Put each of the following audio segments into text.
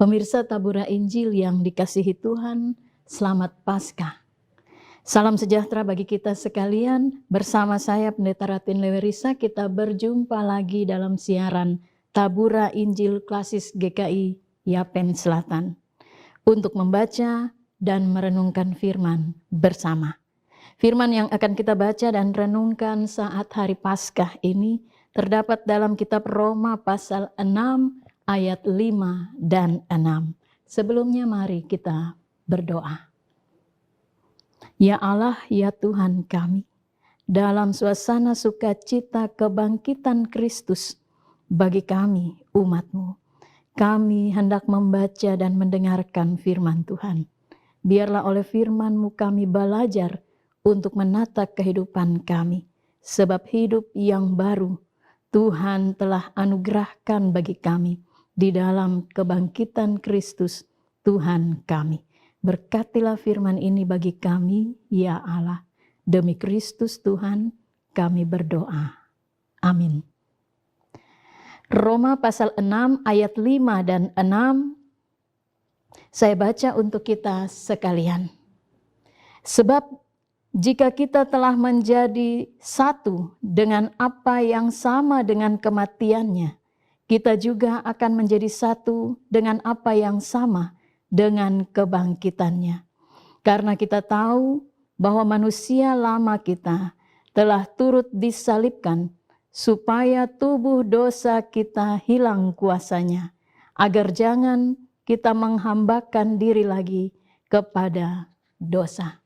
Pemirsa Tabura Injil yang dikasihi Tuhan, selamat Paskah. Salam sejahtera bagi kita sekalian. Bersama saya Pendeta Ratin Lewerisa, kita berjumpa lagi dalam siaran Tabura Injil Klasis GKI Yapen Selatan untuk membaca dan merenungkan firman bersama. Firman yang akan kita baca dan renungkan saat hari Paskah ini terdapat dalam kitab Roma pasal 6 ayat 5 dan 6. Sebelumnya mari kita berdoa. Ya Allah, ya Tuhan kami, dalam suasana sukacita kebangkitan Kristus bagi kami umat-Mu, kami hendak membaca dan mendengarkan firman Tuhan. Biarlah oleh firman-Mu kami belajar untuk menata kehidupan kami, sebab hidup yang baru Tuhan telah anugerahkan bagi kami di dalam kebangkitan Kristus Tuhan kami. Berkatilah firman ini bagi kami, ya Allah. Demi Kristus Tuhan kami berdoa. Amin. Roma pasal 6 ayat 5 dan 6. Saya baca untuk kita sekalian. Sebab jika kita telah menjadi satu dengan apa yang sama dengan kematiannya, kita juga akan menjadi satu dengan apa yang sama dengan kebangkitannya. Karena kita tahu bahwa manusia lama kita telah turut disalibkan supaya tubuh dosa kita hilang kuasanya, agar jangan kita menghambakan diri lagi kepada dosa.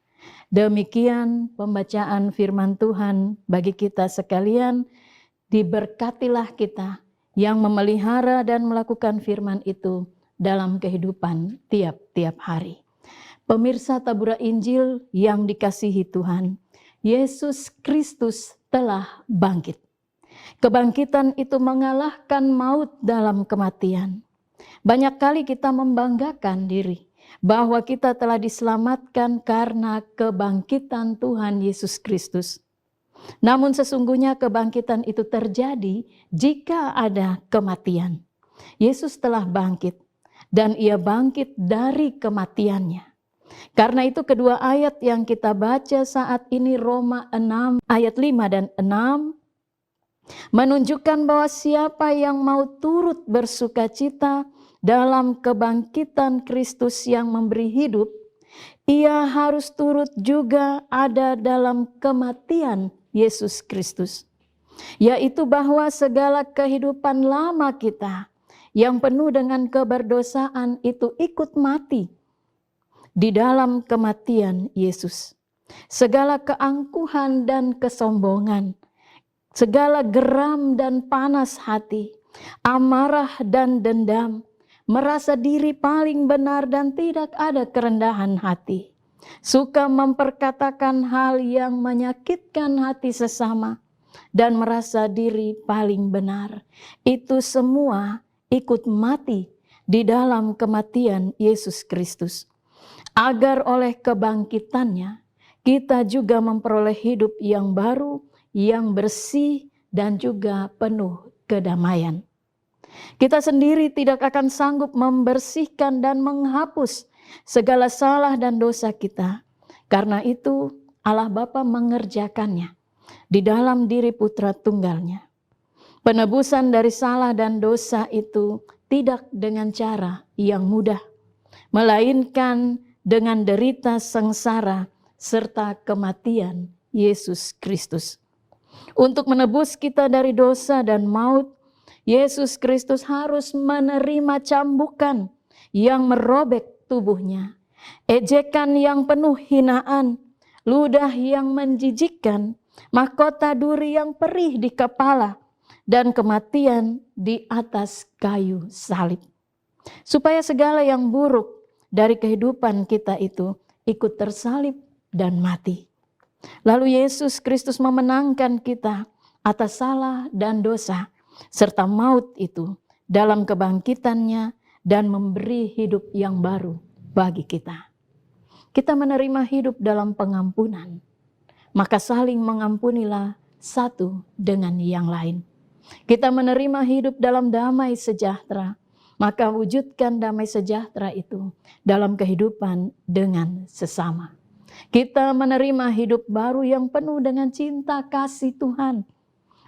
Demikian pembacaan firman Tuhan bagi kita sekalian. Diberkatilah kita yang memelihara dan melakukan firman itu dalam kehidupan tiap-tiap hari. Pemirsa Tabura Injil yang dikasihi Tuhan, Yesus Kristus telah bangkit. Kebangkitan itu mengalahkan maut dalam kematian. Banyak kali kita membanggakan diri bahwa kita telah diselamatkan karena kebangkitan Tuhan Yesus Kristus. Namun sesungguhnya kebangkitan itu terjadi jika ada kematian. Yesus telah bangkit dan ia bangkit dari kematiannya. Karena itu kedua ayat yang kita baca saat ini, Roma 6 ayat 5 dan 6, menunjukkan bahwa siapa yang mau turut bersukacita dalam kebangkitan Kristus yang memberi hidup, ia harus turut juga ada dalam kematian Yesus Kristus. Yaitu bahwa segala kehidupan lama kita yang penuh dengan keberdosaan itu ikut mati di dalam kematian Yesus. Segala keangkuhan dan kesombongan, segala geram dan panas hati, amarah dan dendam, merasa diri paling benar dan tidak ada kerendahan hati, suka memperkatakan hal yang menyakitkan hati sesama, dan merasa diri paling benar. Itu semua ikut mati di dalam kematian Yesus Kristus. Agar oleh kebangkitannya, kita juga memperoleh hidup yang baru, yang bersih, dan juga penuh kedamaian. Kita sendiri tidak akan sanggup membersihkan dan menghapus segala salah dan dosa kita. Karena itu Allah Bapa mengerjakannya di dalam diri Putra Tunggalnya. Penebusan dari salah dan dosa itu tidak dengan cara yang mudah, melainkan dengan derita sengsara serta kematian Yesus Kristus. Untuk menebus kita dari dosa dan maut, Yesus Kristus harus menerima cambukan yang merobek tubuhnya, ejekan yang penuh hinaan, ludah yang menjijikkan, mahkota duri yang perih di kepala, dan kematian di atas kayu salib. Supaya segala yang buruk dari kehidupan kita itu ikut tersalib dan mati. Lalu Yesus Kristus memenangkan kita atas salah dan dosa serta maut itu dalam kebangkitannya dan memberi hidup yang baru bagi kita. Kita menerima hidup dalam pengampunan, maka saling mengampunilah satu dengan yang lain. Kita menerima hidup dalam damai sejahtera, Maka wujudkan damai sejahtera itu dalam kehidupan dengan sesama. Kita menerima hidup baru yang penuh dengan cinta kasih Tuhan.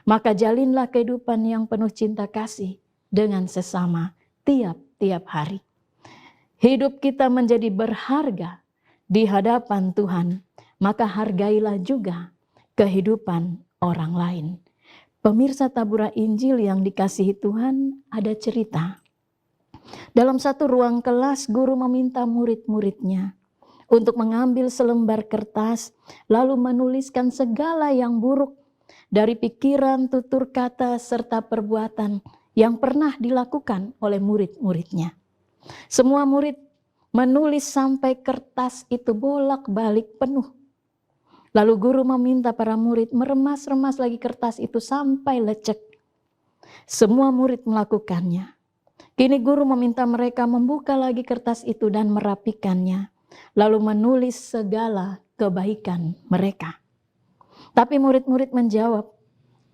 Maka jalinlah kehidupan yang penuh cinta kasih dengan sesama tiap-tiap hari. Hidup kita menjadi berharga di hadapan Tuhan, maka hargailah juga kehidupan orang lain. Pemirsa Tabura Injil yang dikasihi Tuhan, ada cerita. Dalam satu ruang kelas, guru meminta murid-muridnya untuk mengambil selembar kertas, lalu menuliskan segala yang buruk dari pikiran, tutur kata, serta perbuatan yang pernah dilakukan oleh murid-muridnya. Semua murid menulis sampai kertas itu bolak-balik penuh. Lalu guru meminta para murid meremas-remas lagi kertas itu sampai lecek. Semua murid melakukannya. Kini guru meminta mereka membuka lagi kertas itu dan merapikannya. Lalu menulis segala kebaikan mereka. Tapi murid-murid menjawab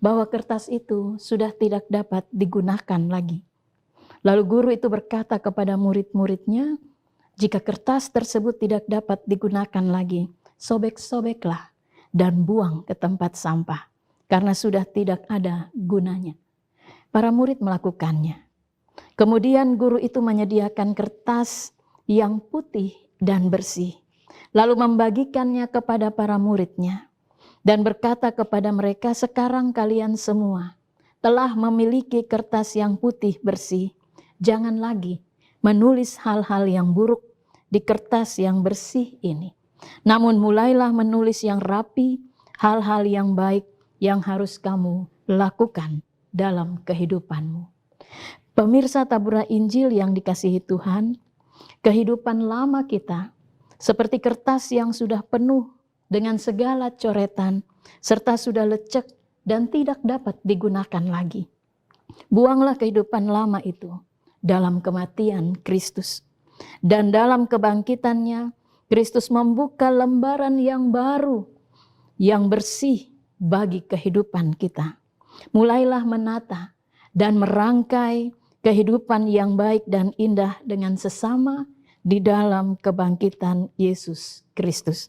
bahwa kertas itu sudah tidak dapat digunakan lagi. Lalu guru itu berkata kepada murid-muridnya, jika kertas tersebut tidak dapat digunakan lagi, sobek-sobeklah dan buang ke tempat sampah, karena sudah tidak ada gunanya. Para murid melakukannya. Kemudian guru itu menyediakan kertas yang putih dan bersih, lalu membagikannya kepada para muridnya, dan berkata kepada mereka, sekarang kalian semua telah memiliki kertas yang putih bersih. Jangan lagi menulis hal-hal yang buruk di kertas yang bersih ini. Namun mulailah menulis yang rapi, hal-hal yang baik yang harus kamu lakukan dalam kehidupanmu. Pemirsa Tabura Injil yang dikasihi Tuhan, kehidupan lama kita seperti kertas yang sudah penuh dengan segala coretan, serta sudah lecek dan tidak dapat digunakan lagi. Buanglah kehidupan lama itu dalam kematian Kristus. Dan dalam kebangkitannya, Kristus membuka lembaran yang baru, yang bersih bagi kehidupan kita. Mulailah menata dan merangkai kehidupan yang baik dan indah dengan sesama di dalam kebangkitan Yesus Kristus.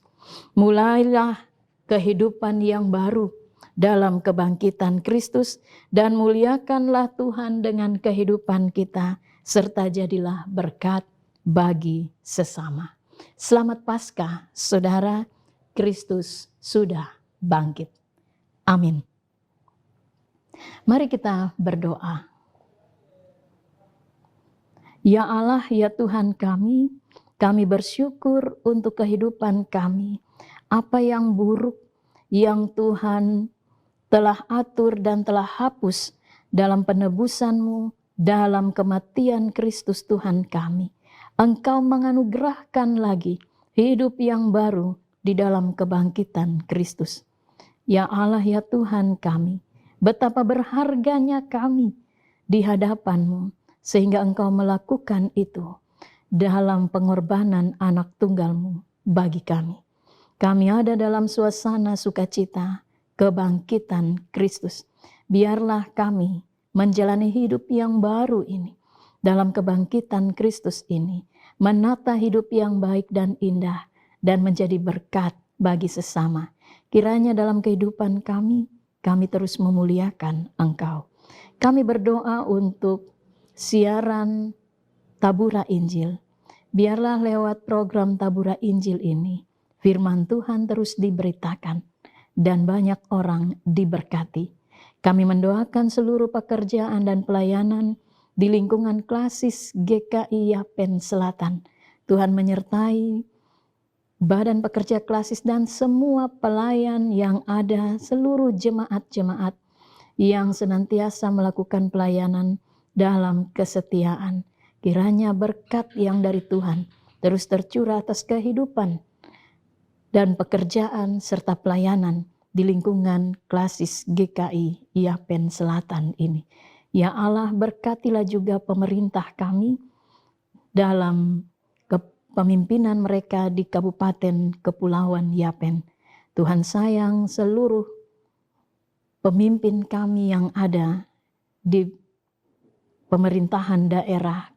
Mulailah kehidupan yang baru dalam kebangkitan Kristus dan muliakanlah Tuhan dengan kehidupan kita, serta jadilah berkat bagi sesama. Selamat Paskah, saudara, Kristus sudah bangkit. Amin. Mari kita berdoa. Ya Allah, ya Tuhan kami bersyukur untuk kehidupan kami. Apa yang buruk yang Tuhan telah atur dan telah hapus dalam penebusan-Mu, dalam kematian Kristus Tuhan kami. Engkau menganugerahkan lagi hidup yang baru di dalam kebangkitan Kristus. Ya Allah, ya Tuhan kami, betapa berharganya kami di hadapan-Mu, sehingga Engkau melakukan itu dalam pengorbanan anak tunggal-Mu bagi kami. Kami ada dalam suasana sukacita kebangkitan Kristus. Biarlah kami menjalani hidup yang baru ini, dalam kebangkitan Kristus ini, menata hidup yang baik dan indah, dan menjadi berkat bagi sesama. Kiranya dalam kehidupan kami terus memuliakan Engkau. Kami berdoa untuk siaran Tabura Injil. Biarlah lewat program Tabura Injil ini, firman Tuhan terus diberitakan, dan banyak orang diberkati. Kami mendoakan seluruh pekerjaan dan pelayanan di lingkungan klasis GKI Yapen Selatan. Tuhan menyertai badan pekerja klasis dan semua pelayan yang ada, seluruh jemaat-jemaat yang senantiasa melakukan pelayanan dalam kesetiaan. Kiranya berkat yang dari Tuhan terus tercurah atas kehidupan dan pekerjaan serta pelayanan di lingkungan klasis GKI Yapen Selatan ini. Ya Allah, berkatilah juga pemerintah kami dalam kepemimpinan mereka di Kabupaten Kepulauan Yapen. Tuhan sayang seluruh pemimpin kami yang ada di pemerintahan daerah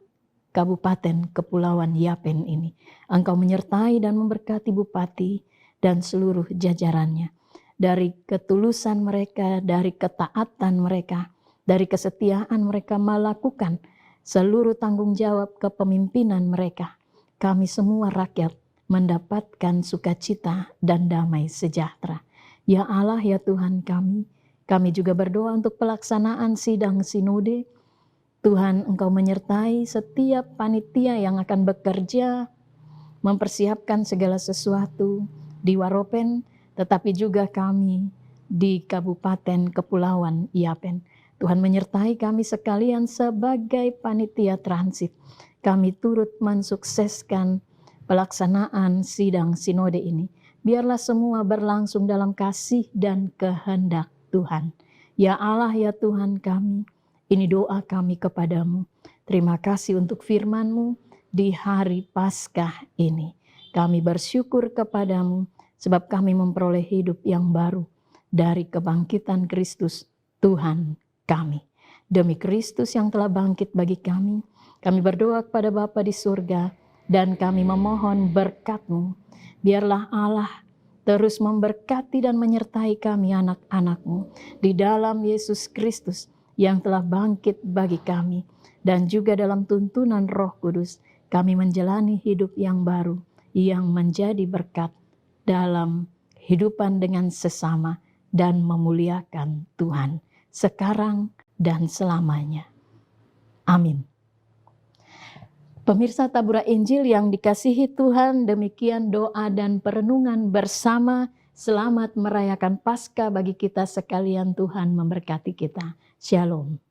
Kabupaten Kepulauan Yapen ini. Engkau menyertai dan memberkati Bupati dan seluruh jajarannya. Dari ketulusan mereka, dari ketaatan mereka, dari kesetiaan mereka melakukan seluruh tanggung jawab kepemimpinan mereka. Kami semua rakyat mendapatkan sukacita dan damai sejahtera. Ya Allah, ya Tuhan kami juga berdoa untuk pelaksanaan sidang sinode. Tuhan, Engkau menyertai setiap panitia yang akan bekerja, mempersiapkan segala sesuatu di Waropen, tetapi juga kami di Kabupaten Kepulauan Yapen. Tuhan menyertai kami sekalian sebagai panitia transit. Kami turut mensukseskan pelaksanaan sidang sinode ini. Biarlah semua berlangsung dalam kasih dan kehendak Tuhan. Ya Allah, ya Tuhan kami, ini doa kami kepadamu. Terima kasih untuk firman-Mu di hari Paskah ini. Kami bersyukur kepadamu sebab kami memperoleh hidup yang baru dari kebangkitan Kristus Tuhan kami. Demi Kristus yang telah bangkit bagi kami berdoa kepada Bapa di surga dan kami memohon berkat-Mu. Biarlah Allah terus memberkati dan menyertai kami anak-anak-Mu di dalam Yesus Kristus yang telah bangkit bagi kami. Dan juga dalam tuntunan Roh Kudus, kami menjalani hidup yang baru, yang menjadi berkat dalam kehidupan dengan sesama dan memuliakan Tuhan, sekarang dan selamanya. Amin. Pemirsa Tabura Injil yang dikasihi Tuhan, demikian doa dan perenungan bersama. Selamat merayakan Paskah bagi kita sekalian, Tuhan memberkati kita. Shalom.